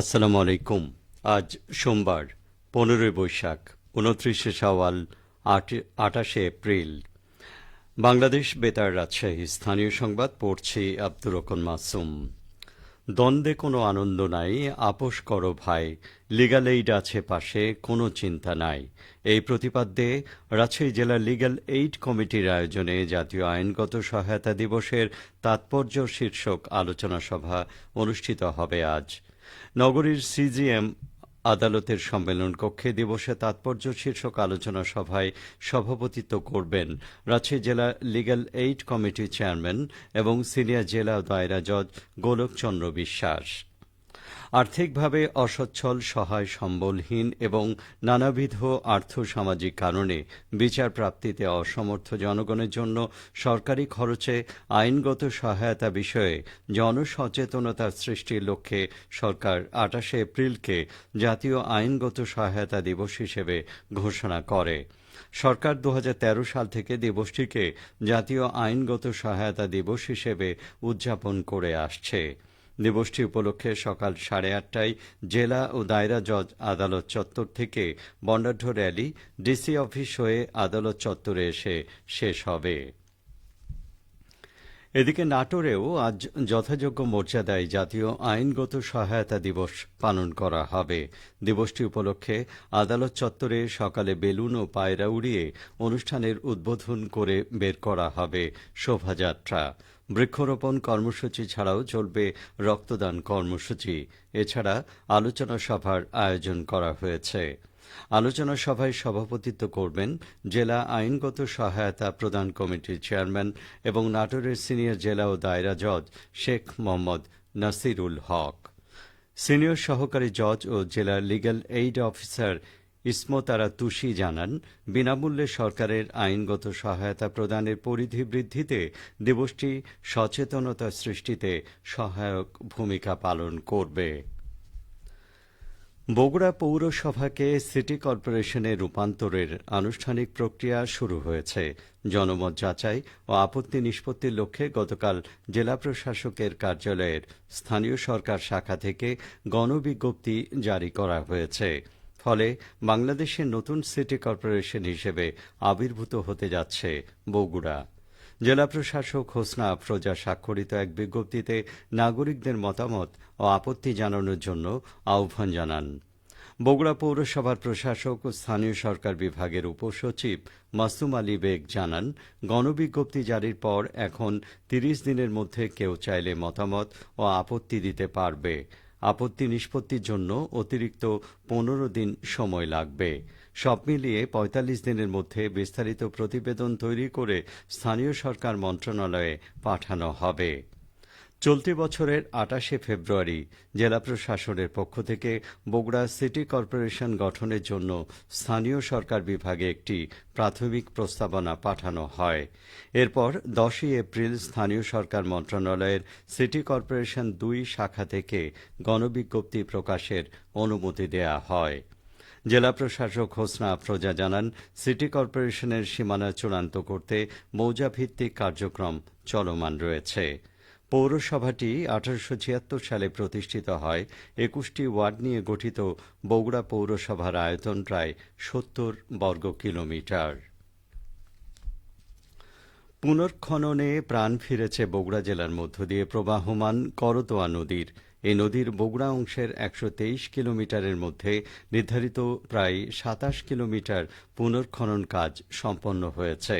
আসসালামু আলাইকুম। আজ সোমবার 15 বৈশাখ 29 শাওয়াল 28 এপ্রিল। বাংলাদেশ বেতার রাজশাহী স্থানীয় সংবাদ পড়ছি আব্দুর রহমান মাসুম। দ্বন্দ্বে কোনো আনন্দ নাই, আপোষ করো ভাই, লিগ্যাল এইড আছে পাশে, কোনো চিন্তা নাই। এই প্রতিপাদ্যে রাজশাহী জেলা লিগ্যাল এইড কমিটির আয়োজনে জাতীয় আইনগত সহায়তা দিবসের তাৎপর্য শীর্ষক আলোচনা সভা অনুষ্ঠিত হবে আজ। নগরীর সিজিএম আদালতের সম্মেলন কক্ষে দিবসে তাৎপর্য শীর্ষক আলোচনা সভায় সভাপতিত্ব করবেন রাজশাহী জেলা লিগ্যাল এইড কমিটির চেয়ারম্যান এবং সিনিয়র জেলা দায়রা জজ গোলকচন্দ্র বিশ্বাস। আর্থিকভাবে অসচ্ছল, সহায় সম্বলহীন এবং নানাবিধ আর্থসামাজিক কারণে বিচার প্রাপ্তিতে অসমর্থ জনগণের জন্য সরকারি খরচে আইনগত সহায়তা বিষয়ে জনসচেতনতা সৃষ্টির লক্ষ্যে সরকার 28 এপ্রিলকে জাতীয় আইনগত সহায়তা দিবস হিসেবে ঘোষণা করে। সরকার 2013 সাল থেকে দিবসটিকে জাতীয় আইনগত সহায়তা দিবস হিসেবে উদযাপন করে আসছে। দিবসটি উপলক্ষে সকাল 8:30টায় জেলা ও দায়রা জজ আদালত চত্বর থেকে বর্ণাঢ্য র্যালি ডিসি অফিস হয়ে আদালত চত্বরে এসে শেষ হবে। এদিকে নাটোরেও আজ যথাযোগ্য মর্যাদায় জাতীয় আইনগত সহায়তা দিবস পালন করা হবে। দিবসটি উপলক্ষে আদালত চত্বরে সকালে বেলুন ও পায়রা উড়িয়ে অনুষ্ঠানের উদ্বোধন করে বের করা হবে শোভাযাত্রা। বৃক্ষরোপণ কর্মসূচি ছাড়াও চলবে রক্তদান কর্মসূচি। এছাড়া আলোচনা সভার আয়োজন করা হয়েছে। আলোচনা সভায় সভাপতিত্ব করবেন জেলা আইনগত সহায়তা প্রদান কমিটির চেয়ারম্যান এবং নাটোরের সিনিয়র জেলা ও দায়রা জজ শেখ মোহাম্মদ নাসিরুল হক। সিনিয়র সহকারী জজ ও জেলা লিগ্যাল এইড অফিসার ইসমতারা তুষি জানান, বিনামূল্যে সরকারের আইনগত সহায়তা প্রদানের পরিধি বৃদ্ধিতে দিবসটি সচেতনতা সৃষ্টিতে সহায়ক ভূমিকা পালন করবে। বগুড়া পৌরসভাকে সিটি কর্পোরেশনে রূপান্তরের আনুষ্ঠানিক প্রক্রিয়া শুরু হয়েছে। জনমত যাচাই ও আপত্তি নিষ্পত্তির লক্ষ্যে গতকাল জেলা প্রশাসকের কার্যালয়ের স্থানীয় সরকার শাখা থেকে গণবিজ্ঞপ্তি জারি করা হয়েছে। ফলে বাংলাদেশের নতুন সিটি কর্পোরেশন হিসেবে আবির্ভূত হতে যাচ্ছে বগুড়া। জেলা প্রশাসক হোসনা আফরোজা স্বাক্ষরিত এক বিজ্ঞপ্তিতে নাগরিকদের মতামত ও আপত্তি জানানোর জন্য আহ্বান জানান। বগুড়া পৌরসভার প্রশাসক ও স্থানীয় সরকার বিভাগের উপসচিব মাসুম আলী বেগ জানান, গণবিজ্ঞপ্তি জারির পর এখন 30 দিনের মধ্যে কেউ চাইলে মতামত ও আপত্তি দিতে পারবে। আপত্তি নিষ্পত্তির জন্য অতিরিক্ত 15 দিন সময় লাগবে। সব মিলিয়ে 45 দিনের মধ্যে বিস্তারিত প্রতিবেদন তৈরি করে স্থানীয় সরকার মন্ত্রণালয়ে পাঠানো হবে। চলতি বছরের 28 ফেব্রুয়ারি জেলা প্রশাসনের পক্ষ থেকে বগুড়া সিটি কর্পোরেশন গঠনের জন্য স্থানীয় সরকার বিভাগে একটি প্রাথমিক প্রস্তাবনা পাঠানো হয়। এরপর 10 এপ্রিল স্থানীয় সরকার মন্ত্রণালয়ের সিটি কর্পোরেশন 2 শাখা থেকে গণবিজ্ঞপ্তি প্রকাশের অনুমতি দেয়া হয়। জেলা প্রশাসক হোসনা আফরোজা জানান, সিটি কর্পোরেশনের সীমানা চূড়ান্ত করতে মৌজাভিত্তিক কার্যক্রম চলমান রয়েছে। পৌরসভাটি 1876 সালে প্রতিষ্ঠিত হয়। 21টি ওয়ার্ড নিয়ে গঠিত বগুড়া পৌরসভার আয়তন প্রায় 70 বর্গ কিলোমিটার। পুনর্খননে প্রাণ ফিরেছে বগুড়া জেলার মধ্য দিয়ে প্রবাহমান করতোয়া নদীর। এই নদীর বগুড়া অংশের 123 কিলোমিটারের মধ্যে নির্ধারিত প্রায় 27 কিলোমিটার পুনর্খনন কাজ সম্পন্ন হয়েছে।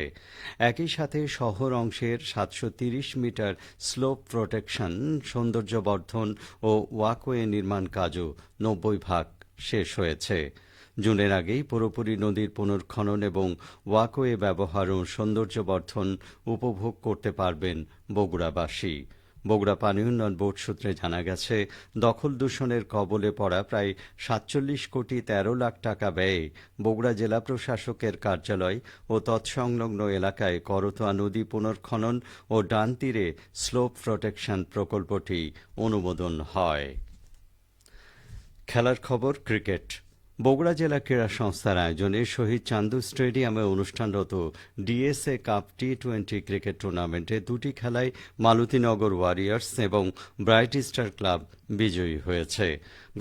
একই সাথে শহর অংশের 730 মিটার স্লোপ প্রোটেকশন, সৌন্দর্যবর্ধন ও ওয়াকওয়ে নির্মাণ কাজও 90% শেষ হয়েছে। জুনের আগেই পুরোপুরি নদীর পুনর্খনন এবং ওয়াকওয়ে ব্যবহার ও সৌন্দর্যবর্ধন উপভোগ করতে পারবেন বগুড়াবাসী। বগুড়া পানি উন্নয়ন বোর্ড সূত্রে জানা গেছে, দখল দূষণের কবলে পড়া প্রায় 47 কোটি 13 লাখ টাকা ব্যয়ে বগুড়া জেলা প্রশাসকের কার্যালয় ও তৎসংলগ্ন এলাকায় করতোয়া নদী পুনর্খনন ও ডান তীরে স্লোপ প্রোটেকশন প্রকল্পটি অনুমোদন হয়। খেলার খবর ক্রিকেট। বগুড়া জেলা ক্রীড়া সংস্থার আয়োজনে শহীদ চান্দু স্টেডিয়ামে অনুষ্ঠানরত ডিএসএ কাপ টি-20 ক্রিকেট টুর্নামেন্টে দুটি খেলায় মালতীনগর ওয়ারিয়র্স এবং ব্রাইট স্টার ক্লাব বিজয়ী হয়েছে।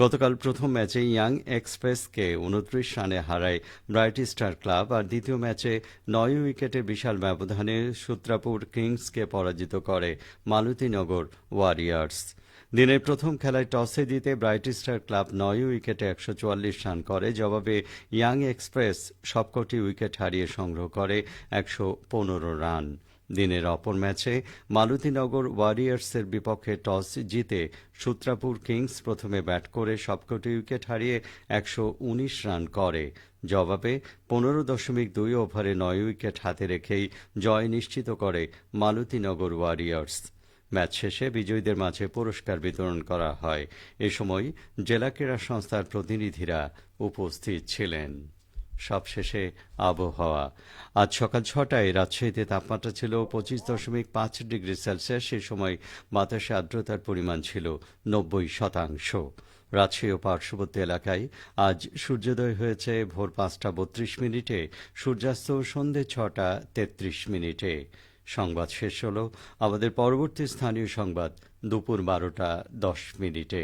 গতকাল প্রথম ম্যাচে ইয়াং এক্সপ্রেসকে 29 রানে হারায় ব্রাইট স্টার ক্লাব, আর দ্বিতীয় ম্যাচে 9 উইকেটে বিশাল ব্যবধানে সূত্রাপুর কিংসকে পরাজিত করে মালতীনগর ওয়ারিয়র্স। দিনের প্রথম খেলায় টসে জিতে ব্রাইট স্টার ক্লাব 9 উইকেটে 144 রান করে। জবাবে ইয়াং এক্সপ্রেস সবকটি উইকেট হারিয়ে সংগ্রহ করে 115 রান। দিনের অপর ম্যাচে মালতীনগর ওয়ারিয়র্সের বিপক্ষে টস জিতে সূত্রাপুর কিংস প্রথমে ব্যাট করে সবকটি উইকেট হারিয়ে 119 রান করে। জবাবে 15.2 ওভারে 9 উইকেট হাতে রেখেই জয় নিশ্চিত করে মালতীনগর ওয়ারিয়র্স। ম্যাচ শেষে বিজয়ীদের মাঝে পুরস্কার বিতরণ করা হয়। এ সময় জেলা ক্রীড়া সংস্থার প্রতিনিধিরা উপস্থিত ছিলেন। সবশেষে আবহাওয়া। আজ সকাল 6টায় রাজশাহীতে তাপমাত্রা ছিল 25.5 ডিগ্রি সেলসিয়াস। সে সময় বাতাসে আর্দ্রতার পরিমাণ ছিল 90%। রাজশাহী ও পার্শ্ববর্তী এলাকায় আজ সূর্যোদয় হয়েছে ভোর 5টা 32 মিনিটে, সূর্যাস্ত সন্ধে 6টা 33 মিনিটে। সংবাদ শেষ হল। আমাদের পরবর্তী স্থানীয় সংবাদ দুপুর 12টা 10 মিনিটে।